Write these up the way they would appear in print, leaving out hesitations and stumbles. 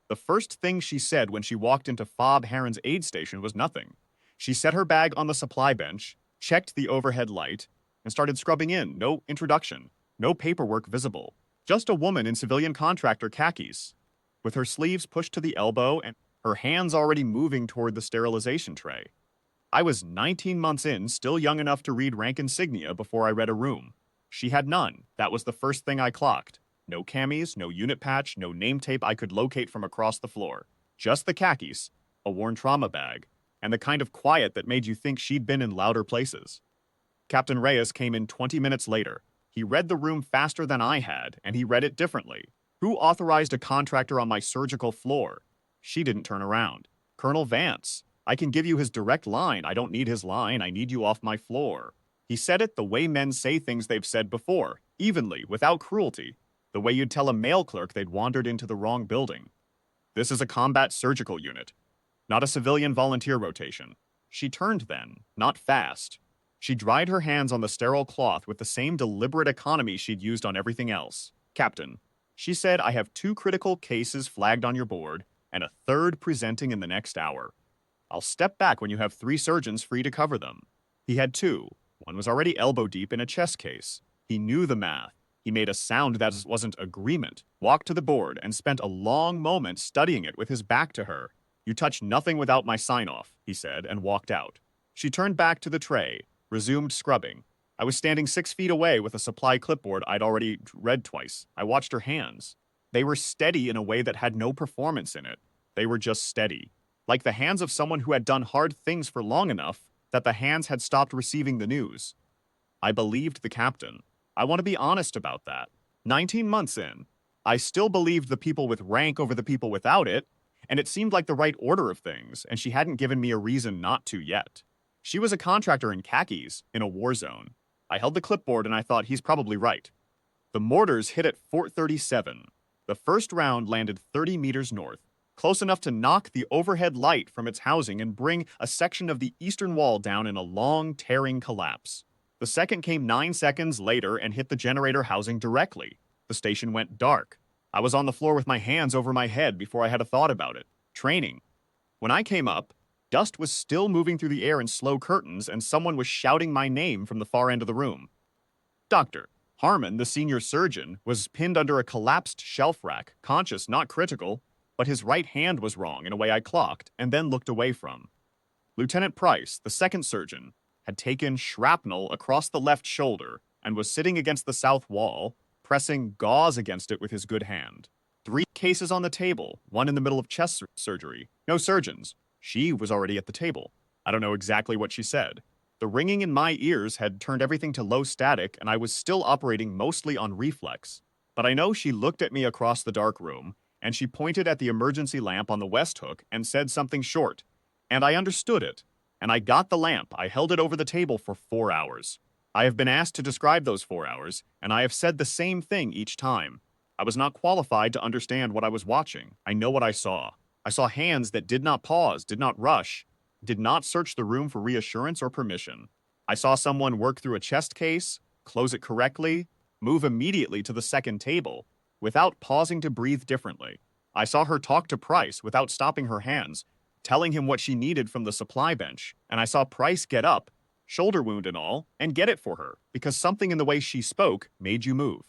The first thing she said when she walked into Fob Heron's aid station was nothing. She set her bag on the supply bench, checked the overhead light, and started scrubbing in. No introduction, no paperwork visible. Just a woman in civilian contractor khakis, with her sleeves pushed to the elbow and her hands already moving toward the sterilization tray. I was 19 months in, still young enough to read rank insignia before I read a room. She had none. That was the first thing I clocked. No camis, no unit patch, no name tape I could locate from across the floor. Just the khakis, a worn trauma bag, and the kind of quiet that made you think she'd been in louder places. Captain Reyes came in 20 minutes later. He read the room faster than I had, and he read it differently. Who authorized a contractor on my surgical floor? She didn't turn around. Colonel Vance. I can give you his direct line. I don't need his line. I need you off my floor. He said it the way men say things they've said before, evenly, without cruelty. The way you'd tell a mail clerk they'd wandered into the wrong building. This is a combat surgical unit, not a civilian volunteer rotation. She turned then, not fast. She dried her hands on the sterile cloth with the same deliberate economy she'd used on everything else. Captain, she said, I have 2 critical cases flagged on your board and a 3rd presenting in the next hour. I'll step back when you have 3 surgeons free to cover them. He had 2. One was already elbow deep in a chest case. He knew the math. He made a sound that wasn't agreement, walked to the board, and spent a long moment studying it with his back to her. You touch nothing without my sign-off, he said, and walked out. She turned back to the tray, resumed scrubbing. I was standing 6 feet away with a supply clipboard I'd already read twice. I watched her hands. They were steady in a way that had no performance in it. They were just steady. Like the hands of someone who had done hard things for long enough that the hands had stopped receiving the news. I believed the captain. I want to be honest about that. 19 months in, I still believed the people with rank over the people without it, and it seemed like the right order of things, and she hadn't given me a reason not to yet. She was a contractor in khakis, in a war zone. I held the clipboard and I thought he's probably right. The mortars hit at Fort 37. The first round landed 30 meters north, close enough to knock the overhead light from its housing and bring a section of the eastern wall down in a long, tearing collapse. The second came 9 seconds later and hit the generator housing directly. The station went dark. I was on the floor with my hands over my head before I had a thought about it. Training. When I came up, dust was still moving through the air in slow curtains and someone was shouting my name from the far end of the room. Doctor Harmon, the senior surgeon, was pinned under a collapsed shelf rack, conscious, not critical, but his right hand was wrong in a way I clocked and then looked away from. Lieutenant Price, the second surgeon, had taken shrapnel across the left shoulder and was sitting against the south wall, pressing gauze against it with his good hand. 3 cases on the table, one in the middle of chest surgery. No surgeons. She was already at the table. I don't know exactly what she said. The ringing in my ears had turned everything to low static, and I was still operating mostly on reflex. But I know she looked at me across the dark room, and she pointed at the emergency lamp on the west hook and said something short. And I understood it. And I got the lamp. I held it over the table for 4 hours. I have been asked to describe those 4 hours, and I have said the same thing each time. I was not qualified to understand what I was watching. I know what I saw. I saw hands that did not pause, did not rush, did not search the room for reassurance or permission. I saw someone work through a chest case, close it correctly, move immediately to the second table, without pausing to breathe differently. I saw her talk to Price without stopping her hands, telling him what she needed from the supply bench, and I saw Price get up, shoulder wound and all, and get it for her, because something in the way she spoke made you move.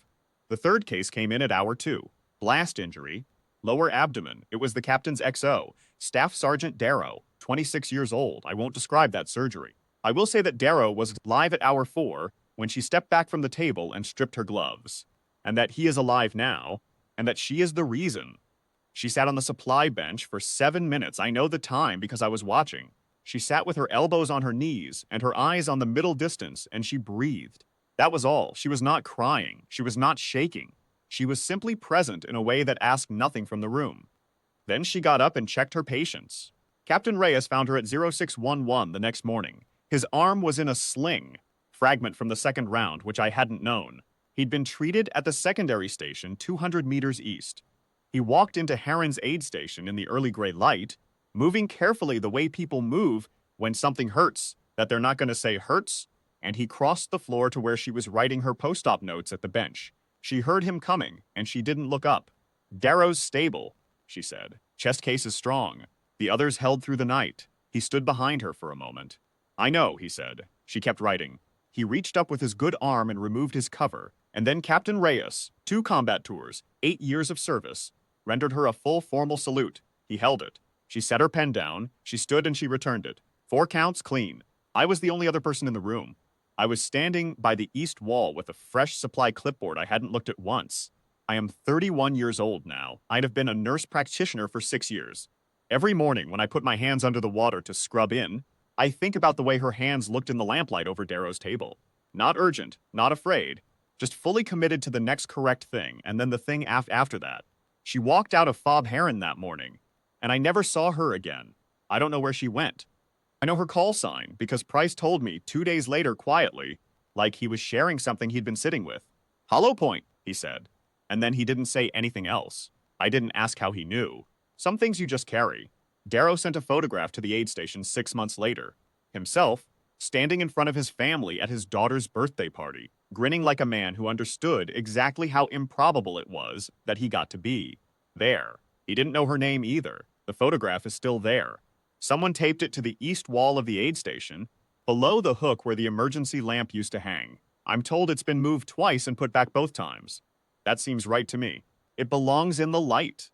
The third case came in at hour 2. Blast injury, lower abdomen. It was the captain's XO, Staff Sergeant Darrow, 26 years old. I won't describe that surgery. I will say that Darrow was live at hour 4 when she stepped back from the table and stripped her gloves, and that he is alive now, and that she is the reason. She sat on the supply bench for 7 minutes. I know the time because I was watching. She sat with her elbows on her knees and her eyes on the middle distance, and she breathed. That was all. She was not crying. She was not shaking. She was simply present in a way that asked nothing from the room. Then she got up and checked her patients. Captain Reyes found her at 0611 the next morning. His arm was in a sling, fragment from the second round, which I hadn't known. He'd been treated at the secondary station 200 meters east. He walked into Heron's aid station in the early gray light, moving carefully the way people move when something hurts, that they're not going to say hurts, and he crossed the floor to where she was writing her post-op notes at the bench. She heard him coming, and she didn't look up. Darrow's stable. she said. Chest case is strong. The others held through the night. He stood behind her for a moment. I know, he said. She kept writing. He reached up with his good arm and removed his cover, and then Captain Reyes, 2 combat tours, 8 years of service, rendered her a full formal salute. He held it. She set her pen down, she stood and she returned it. 4 counts, clean. I was the only other person in the room. I was standing by the east wall with a fresh supply clipboard I hadn't looked at once. I am 31 years old now. I'd have been a nurse practitioner for 6 years. Every morning when I put my hands under the water to scrub in, I think about the way her hands looked in the lamplight over Darrow's table. Not urgent, not afraid, just fully committed to the next correct thing, and then the thing after that. She walked out of Fob Heron that morning, and I never saw her again. I don't know where she went. I know her call sign, because Price told me 2 days later quietly, like he was sharing something he'd been sitting with. Hollow Point, he said. And then he didn't say anything else. I didn't ask how he knew. Some things you just carry. Darrow sent a photograph to the aid station 6 months later. Himself, standing in front of his family at his daughter's birthday party, grinning like a man who understood exactly how improbable it was that he got to be. There. He didn't know her name either. The photograph is still there. Someone taped it to the east wall of the aid station, below the hook where the emergency lamp used to hang. I'm told it's been moved twice and put back both times. That seems right to me. It belongs in the light.